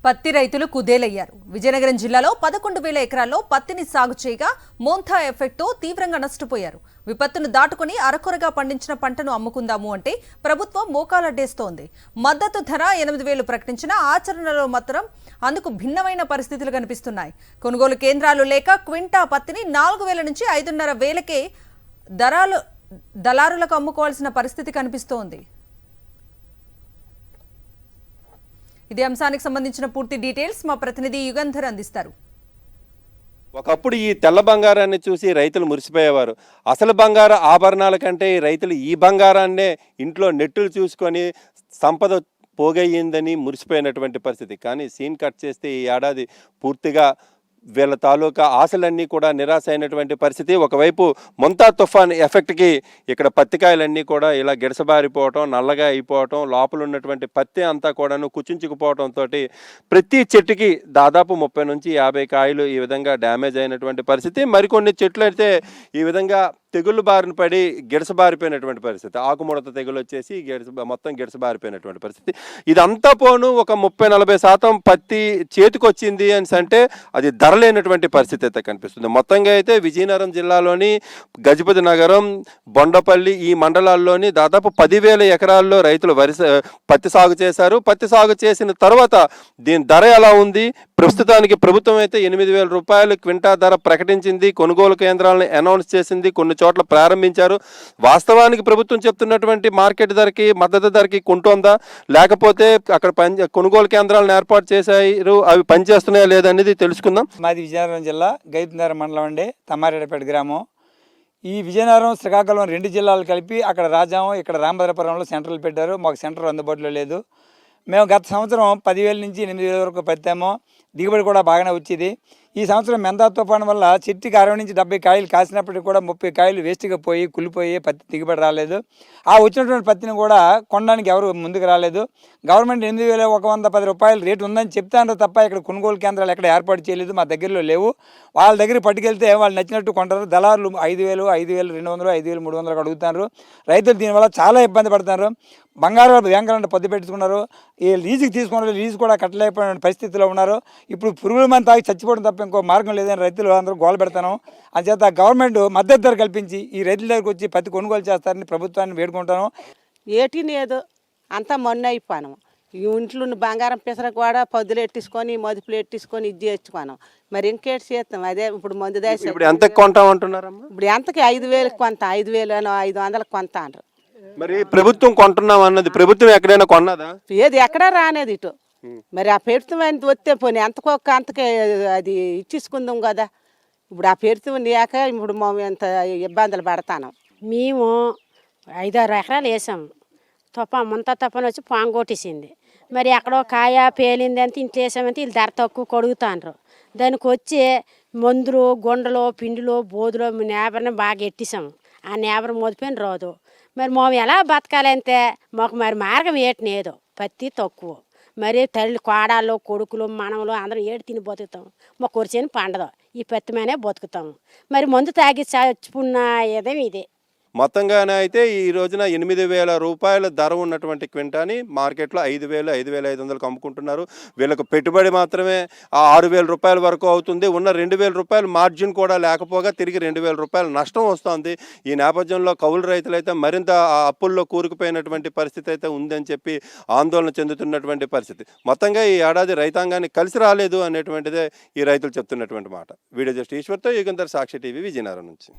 పత్తి రైతులు కుదేలయ్యారు. విజయనగరం జిల్లాలో 11,000 ఎకరాల్లో పత్తిని సాగు చేయగా మోంథా ఎఫెక్ట్తో తీవ్రంగా నష్టపోయారు. విపత్తును దాటుకుని అరకొరగా పండించిన పంటను అమ్ముకుందాము అంటే ప్రభుత్వం మోకాలడ్డేస్తోంది. మద్దతు ధర 8,000 ప్రకటించినా ఆచరణలో మాత్రం అందుకు భిన్నమైన పరిస్థితులు కనిపిస్తున్నాయి. కొనుగోలు కేంద్రాలు లేక క్వింటా పత్తిని 4,000 నుంచి 5,500కే దళారులకు అమ్ముకోవాల్సిన పరిస్థితి కనిపిస్తోంది. ఇదే అంశానికి సంబంధించిన పూర్తి డీటెయిల్స్ మా ప్రతినిధి యుగంధర్ అందిస్తారు. ఒకప్పుడు ఈ తెల్ల బంగారాన్ని చూసి రైతులు మురిసిపోయేవారు. అసలు బంగారు ఆభరణాల కంటే రైతులు ఈ బంగారాన్నే ఇంట్లో నెట్టులు చూసుకొని సంపద పోగయ్యిందని మురిసిపోయినటువంటి పరిస్థితి. కానీ సీన్ కట్ చేస్తే ఈ ఏడాది పూర్తిగా వీళ్ళ తాలూకా ఆశలన్నీ కూడా నిరాశ అయినటువంటి పరిస్థితి. ఒకవైపు మొంతా తుఫాన్ ఎఫెక్ట్కి ఇక్కడ పత్తికాయలన్నీ కూడా ఇలా గిడసబారిపోవటం, నల్లగా అయిపోవటం, లోపల ఉన్నటువంటి పత్తి అంతా కూడాను కుచించుకుపోవడంతో ప్రతి చెట్టుకి దాదాపు 30 నుంచి 50 కాయలు ఈ విధంగా డ్యామేజ్ అయినటువంటి పరిస్థితి. మరికొన్ని చెట్లు అయితే ఈ విధంగా తెగుళ్ళు బారిన పడి గిడసబారిపోయినటువంటి పరిస్థితి. ఆకుముడత తెగులు వచ్చేసి మొత్తం గిడసబారిపోయినటువంటి పరిస్థితి. ఇదంతా పోను ఒక 30-40% పత్తి చేతికొచ్చింది అని అంటే అది ధర లేనటువంటి పరిస్థితి అయితే కనిపిస్తుంది. మొత్తంగా అయితే విజయనగరం జిల్లాలోని గజపతి నగరం, బొండపల్లి ఈ మండలాల్లోని దాదాపు 10,000 ఎకరాల్లో రైతులు పత్తి సాగు చేశారు. పత్తి సాగు చేసిన తర్వాత దీని ధర ఎలా ఉంది? ప్రస్తుతానికి ప్రభుత్వం అయితే 8,000 రూపాయలు క్వింటా ధర ప్రకటించింది. కొనుగోలు కేంద్రాలను అనౌన్స్ చేసింది, కొన్ని చోట్ల ప్రారంభించారు. వాస్తవానికి ప్రభుత్వం చెప్తున్నటువంటి మార్కెట్ ధరకి, మద్దతు ధరకి కొంటుందా, లేకపోతే అక్కడ కొనుగోలు కేంద్రాలను ఏర్పాటు చేశారు, అవి పనిచేస్తున్నాయా లేదనేది తెలుసుకుందాం. మాది విజయనగరం జిల్లా గైతునగరం మండలం అండి, తమ్మారెడ్డిపేట గ్రామం. ఈ విజయనగరం, శ్రీకాకుళం 2 జిల్లాలు కలిపి అక్కడ రాజాం, ఇక్కడ రామభద్రపురంలో సెంటర్లు పెట్టారు. మాకు సెంటర్ అందుబాటులో లేదు. మేము గత సంవత్సరం 10,000 నుంచి 8,000 వరకు పెట్టాము. దిగుబడి కూడా బాగానే వచ్చేది. ఈ సంవత్సరం మెందా తుఫాను వల్ల చెట్టుకి 60 నుంచి 70 కాయలు కాసినప్పటికీ కూడా 30 కాయలు వేస్ట్గా పోయి కుళ్ళిపోయి పత్తి దిగుబడి రాలేదు. ఆ వచ్చినటువంటి పత్తిని కూడా కొనడానికి ఎవరు ముందుకు రాలేదు. గవర్నమెంట్ 8,110 రూపాయలు రేటు ఉందని చెప్తాను తప్ప ఇక్కడ కొనుగోలు కేంద్రాలు ఎక్కడ ఏర్పాటు చేయలేదు, మా దగ్గరలో లేవు. వాళ్ళ దగ్గర పట్టుకెళ్తే వాళ్ళు నచ్చినట్టు కొంటారు. దళారులు 5,000, 5,200, 5,300 అడుగుతున్నారు. రైతులు దీనివల్ల చాలా ఇబ్బంది పడుతున్నారు. బంగారు బ్యాంకులంటే పొద్దు పెట్టుకున్నారు. ఈ లీజుకి తీసుకున్నారు, లీజు కూడా కట్టలేకపోయిన పరిస్థితిలో ఉన్నారు. ఇప్పుడు పురుగుల మంది తాగి చచ్చిపోవడం తప్ప ఇంకో మార్గం లేదని రైతులు అందరూ గోల పెడతాను. అంచేత గవర్నమెంట్ మద్దతు ధర కల్పించి ఈ రైతుల దగ్గరకు వచ్చి పత్తి కొనుగోలు చేస్తారని ప్రభుత్వాన్ని వేడుకుంటాను. ఏటి లేదు అంతా మొన్న అయిపోయాను. ఈ ఇంట్లో బంగారం పిసరకు కూడా పొద్దులు ఎట్టించుకొని మదుపులు ఎట్టించుకొని ఇది చేసుకున్నాం. మరి ఇంకేటి చేస్తాం? అదే ఇప్పుడు మందు దేశం. ఇప్పుడు ఎంత కొంటామంటున్నారమ్మా? ఇప్పుడు ఎంతకి 5,000 కొంత, 5,000, 500 కొంత అంటారు. మరి ప్రభుత్వం కొంటున్నాం అన్నది ప్రభుత్వం ఎక్కడైనా కొన్నదా? ఏది ఎక్కడా రానేది ఇటు. మరి ఆ పెడుతుం అని వస్తే పోనీ ఎంతకొక్క అంతకే అది ఇచ్చేసుకుందాం కదా. ఇప్పుడు ఆ పెడుతు లేక ఇప్పుడు మేము ఎంత ఇబ్బందులు పడతాను. మేము 5-6 ఎకరాలు వేసాము. ముంత తుఫాను వచ్చి పాము కొట్టేసింది. మరి ఎక్కడో కాయ పేలింది అంతే ఇంట్లో వేసామంటే వీళ్ళు ధర తక్కువ కొడుగుతాండ్రు. దానికి వచ్చి మందులు, గుండలు, పిండిలు, బోధులు నేబర్ని బాగా ఎట్టేసాము. ఆ నేబర్ మోదిపోయిన రాదు. మరి మేము ఎలా బతకాలంటే మాకు మరి మార్గం ఏటినేదో పత్తి తక్కువ. మరి తల్లి కోడాలు, కొడుకులు, మనవలు అందరం ఏడు తిని బతుకుతాం. మా కొరిచేని పండదు, ఈ పత్తి మీనే బతుకుతాము. మరి మందు తాగి చచ్చిపోయిన ఏదేమి ఇదే. మొత్తంగానే అయితే ఈ రోజున 8,000 రూపాయల ధర ఉన్నటువంటి క్వింటాని మార్కెట్లో 5,000, 5,500కు అమ్ముకుంటున్నారు. వీళ్ళకు పెట్టుబడి మాత్రమే 6,000 రూపాయల వరకు అవుతుంది. ఉన్న 2,000 రూపాయలు మార్జిన్ కూడా లేకపోగా తిరిగి 2,000 రూపాయలు నష్టం వస్తుంది. ఈ నేపథ్యంలో కౌలు రైతులైతే మరింత అప్పుల్లో కూరుకుపోయినటువంటి పరిస్థితి అయితే ఉందని చెప్పి ఆందోళన చెందుతున్నటువంటి పరిస్థితి. మొత్తంగా ఈ ఏడాది రైతాంగాన్ని కలిసి రాలేదు అనేటువంటిదే ఈ రైతులు చెప్తున్నటువంటి మాట. వీడియో జస్ట్ ఈశ్వర్తో యుగంధర్, సాక్షి టీవీ, విజయనగరం నుంచి.